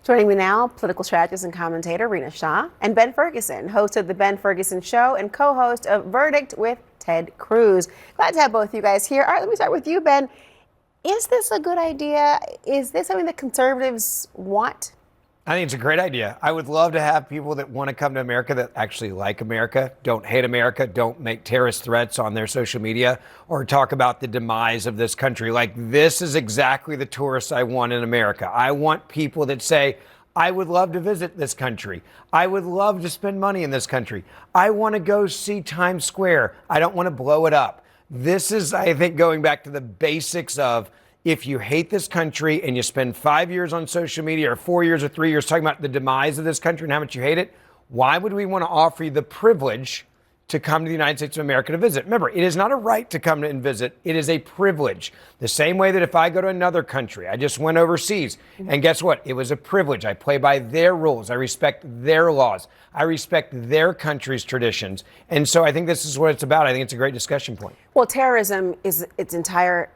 Joining me now, political strategist and commentator Rina Shah, and Ben Ferguson, host of The Ben Ferguson Show and co-host of Verdict with Ted Cruz. Glad to have both you guys here. All right, let me start with you, Ben. Is this a good idea? Is this something that conservatives want? I think it's a great idea. I would love to have people that want to come to America that actually like America, don't hate America, don't make terrorist threats on their social media or talk about the demise of this country. Like, this is exactly the tourists I want in America. I want people that say, I would love to visit this country. I would love to spend money in this country. I want to go see Times Square. I don't want to blow it up. This is, I think, going back to the basics of, if you hate this country and you spend 5 years on social media or 4 years or 3 years talking about the demise of this country and how much you hate it, why would we want to offer you the privilege to come to the United States of America to visit? Remember, it is not a right to come and visit. It is a privilege. The same way that if I go to another country, I just went overseas, and guess what? It was a privilege. I play by their rules. I respect their laws. I respect their country's traditions. And so I think this is what it's about. I think it's a great discussion point. Well, terrorism is its entire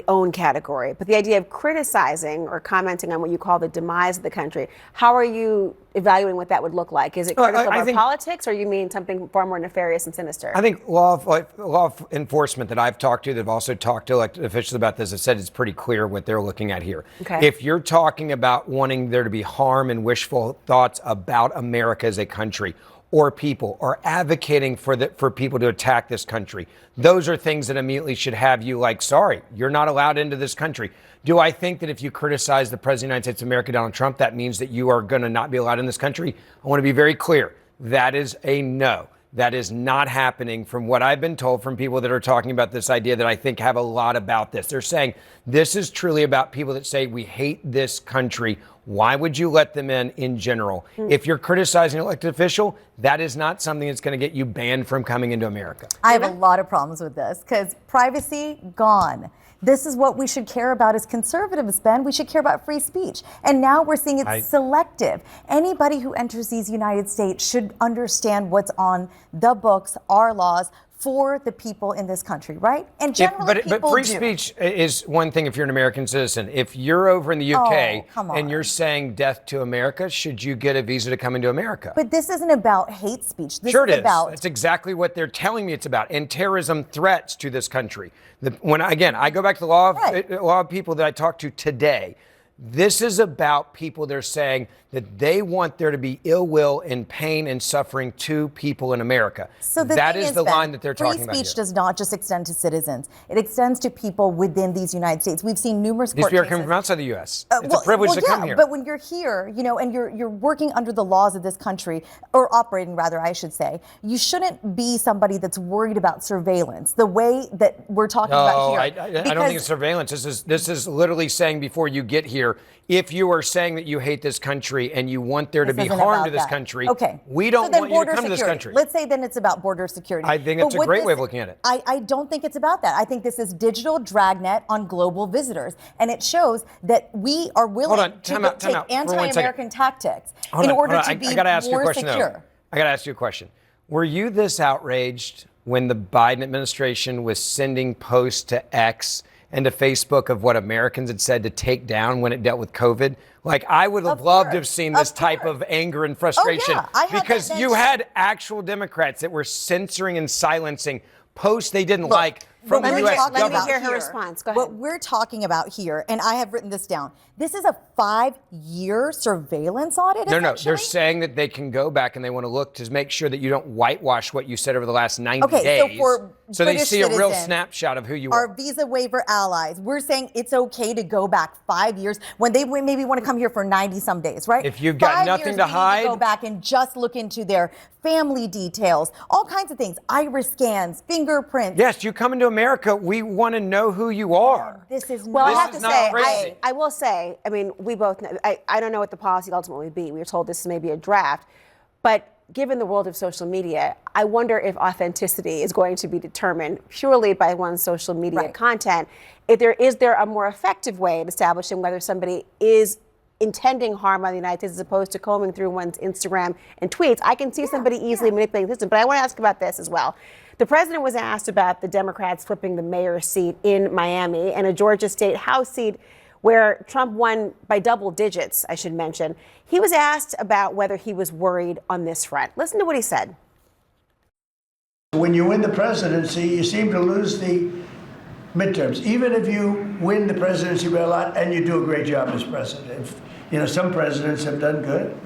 own category, but the idea of criticizing or commenting on what you call the demise of the country, how are you evaluating what that would look like? Is it critical of our politics, or you mean something far more nefarious and sinister? I think law of enforcement that I've talked to, that have also talked to elected officials about this, have said it's pretty clear what they're looking at here. Okay. If you're talking about wanting there to be harm and wishful thoughts about America as a country, or people, or advocating for people to attack this country, those are things that immediately should have you like, sorry, you're not allowed into this country. Do I think that if you criticize the President of the United States of America, Donald Trump, that means that you are going to not be allowed in this country? I want to be very clear. That is a no. That is not happening from what I've been told from people that are talking about this idea that I think have a lot about this. They're saying this is truly about people that say we hate this country. Why would you let them in general? If you're criticizing an elected official, that is not something that's going to get you banned from coming into America. I have a lot of problems with this because privacy gone. This is what we should care about as conservatives, Ben. We should care about free speech. And now we're seeing it's selective. Anybody who enters these United States should understand what's on the books, our laws, for the people in this country, right? And generally, but free speech is one thing if you're an American citizen. If you're over in the UK and you're saying death to America, should you get a visa to come into America? But this isn't about hate speech. This sure is it is. That's exactly what they're telling me it's about. And terrorism threats to this country. I go back to the law of people that I talked to today. This is about people that are saying that they want there to be ill will and pain and suffering to people in America. So that is the line that they're talking about. Free speech does not just extend to citizens. It extends to people within these United States. We've seen numerous court cases. These people are coming from outside the U.S. It's a privilege to come here. But when you're here, and you're working under the laws of this country, or operating rather, I should say, you shouldn't be somebody that's worried about surveillance the way that we're talking about here. I don't think it's surveillance. This is literally saying before you get here, if you are saying that you hate this country and you want there to be harm to this country, we don't want you to come to this country. Let's say then it's about border security. I think it's a great way of looking at it. I don't think it's about that. I think this is digital dragnet on global visitors. And it shows that we are willing to take anti-American tactics in order to be more secure. I got to ask you a question. Were you this outraged when the Biden administration was sending posts to X and to Facebook of what Americans had said to take down when it dealt with COVID? Like, I would have loved to have seen this type of anger and frustration because you had actual Democrats that were censoring and silencing posts they didn't like from the U.S. government. Let me hear her response. Go ahead. What we're talking about here, and I have written this down, this is a 5-year surveillance audit. No, they're saying that they can go back and they want to look to make sure that you don't whitewash what you said over the last 90 days. So they see a real snapshot of who you are. Our visa waiver allies, we're saying it's okay to go back 5 years when they maybe want to come here for 90 some days, right? If you've got nothing to hide, go back and just look into their family details, all kinds of things, iris scans, fingerprints. Yes, you come into America, we want to know who you are. This is well, I have to say, I will say, I mean, we both know, I don't know what the policy ultimately would be. We were told this may be a draft, but given the world of social media, I wonder if authenticity is going to be determined purely by one's social media content. Is there a more effective way of establishing whether somebody is intending harm on the United States as opposed to combing through one's Instagram and tweets? I can see somebody easily manipulating the system, but I want to ask about this as well. The president was asked about the Democrats flipping the mayor's seat in Miami and a Georgia state House seat where Trump won by double digits, I should mention. He was asked about whether he was worried on this front. Listen to what he said. When you win the presidency, you seem to lose the midterms, even if you win the presidency by a lot and you do a great job as president. You know, some presidents have done good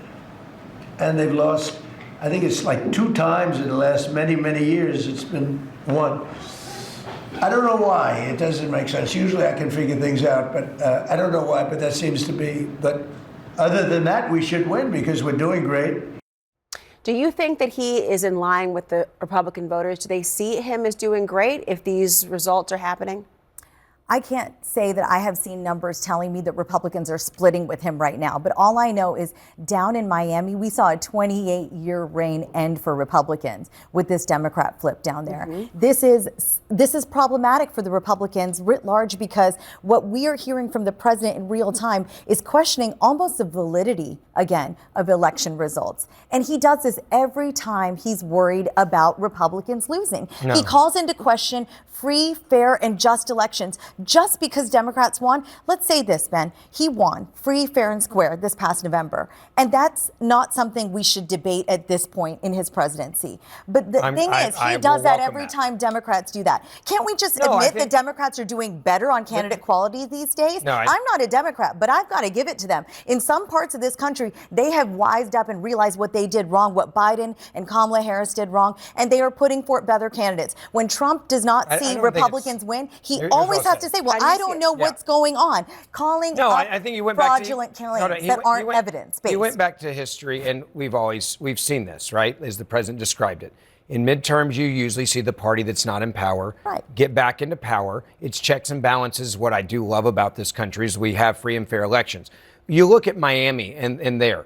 and they've lost, I think it's like 2 times in the last many, many years it's been won. I don't know why. It doesn't make sense. Usually I can figure things out, but I don't know why, but that seems to be. But other than that, we should win because we're doing great. Do you think that he is in line with the Republican voters? Do they see him as doing great if these results are happening? I can't say that I have seen numbers telling me that Republicans are splitting with him right now, but all I know is down in Miami, we saw a 28-year reign end for Republicans with this Democrat flip down there. Mm-hmm. This is problematic for the Republicans writ large because what we are hearing from the president in real time is questioning almost the validity, again, of election results. And he does this every time he's worried about Republicans losing. No. He calls into question free, fair, and just elections just because Democrats won. Let's say this, Ben. He won free, fair, and square this past November. And that's not something we should debate at this point in his presidency. But the thing is, he does that every time Democrats do that. Can't we just admit that Democrats are doing better on candidate quality these days? I'm not a Democrat, but I've got to give it to them. In some parts of this country, they have wised up and realized what they did wrong, what Biden and Kamala Harris did wrong, and they are putting forth better candidates. When Trump does not see Republicans win, he always has to say, well, I don't know what's going on. Calling I think you went fraudulent back to, claims that aren't evidence-based. He went back to history, and we've seen this, right, as the president described it. In midterms, you usually see the party that's not in power get back into power. It's checks and balances. What I do love about this country is we have free and fair elections. You look at Miami and there.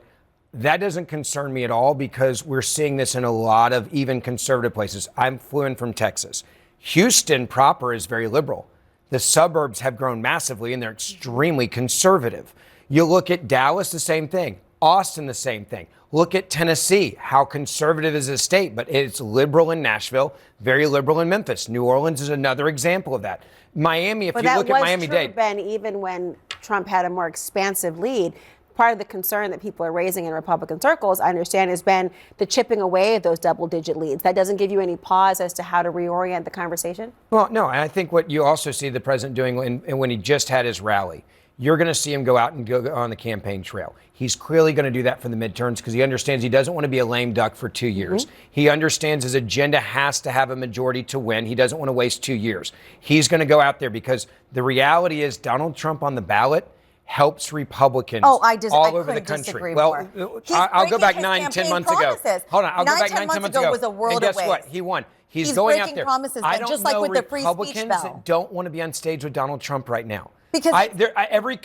That doesn't concern me at all because we're seeing this in a lot of even conservative places. I'm fluent from Texas. Houston proper is very liberal. The suburbs have grown massively and they're extremely conservative. You look at Dallas, the same thing. Austin, the same thing. Look at Tennessee, how conservative is a state, but it's liberal in Nashville, very liberal in Memphis. New Orleans is another example of that. Miami, if you look at Miami-Dade. Ben, even when Trump had a more expansive lead, part of the concern that people are raising in Republican circles, I understand, has been the chipping away of those double-digit leads. That doesn't give you any pause as to how to reorient the conversation? Well, no, and I think what you also see the president doing when he just had his rally, you're going to see him go out and go on the campaign trail. He's clearly going to do that for the midterms because he understands he doesn't want to be a lame duck for 2 years. Mm-hmm. He understands his agenda has to have a majority to win. He doesn't want to waste 2 years. He's going to go out there because the reality is Donald Trump on the ballot helps Republicans all over the country. Well, I'll go back 9-10 months ago. Hold on, I'll go back 9-10 months ago. Was a world and guess what? He won. He's going out there. Promises, I don't just know like with the free Republicans speech bill. that don't want to be on stage with Donald Trump right now. Because every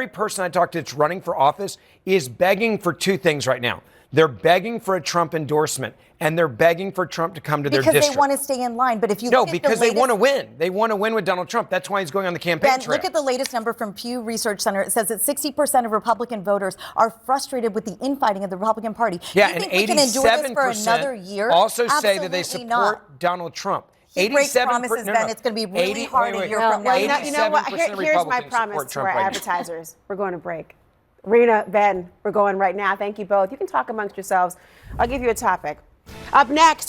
person I talk to that's running for office is begging for 2 things right now. They're begging for a Trump endorsement, and they're begging for Trump to come to their district. Because they want to stay in line. But if you look at because they want to win. They want to win with Donald Trump. That's why he's going on the campaign trail. Look at the latest number from Pew Research Center. It says that 60% of Republican voters are frustrated with the infighting of the Republican Party. Yeah, and 87% also say that they support Donald Trump. He breaks promises, Ben. It's going to be really hard a year from now. You know what? Here's my promise to our advertisers. We're going to break. Rena, Ben, we're going right now. Thank you both. You can talk amongst yourselves. I'll give you a topic. Up next.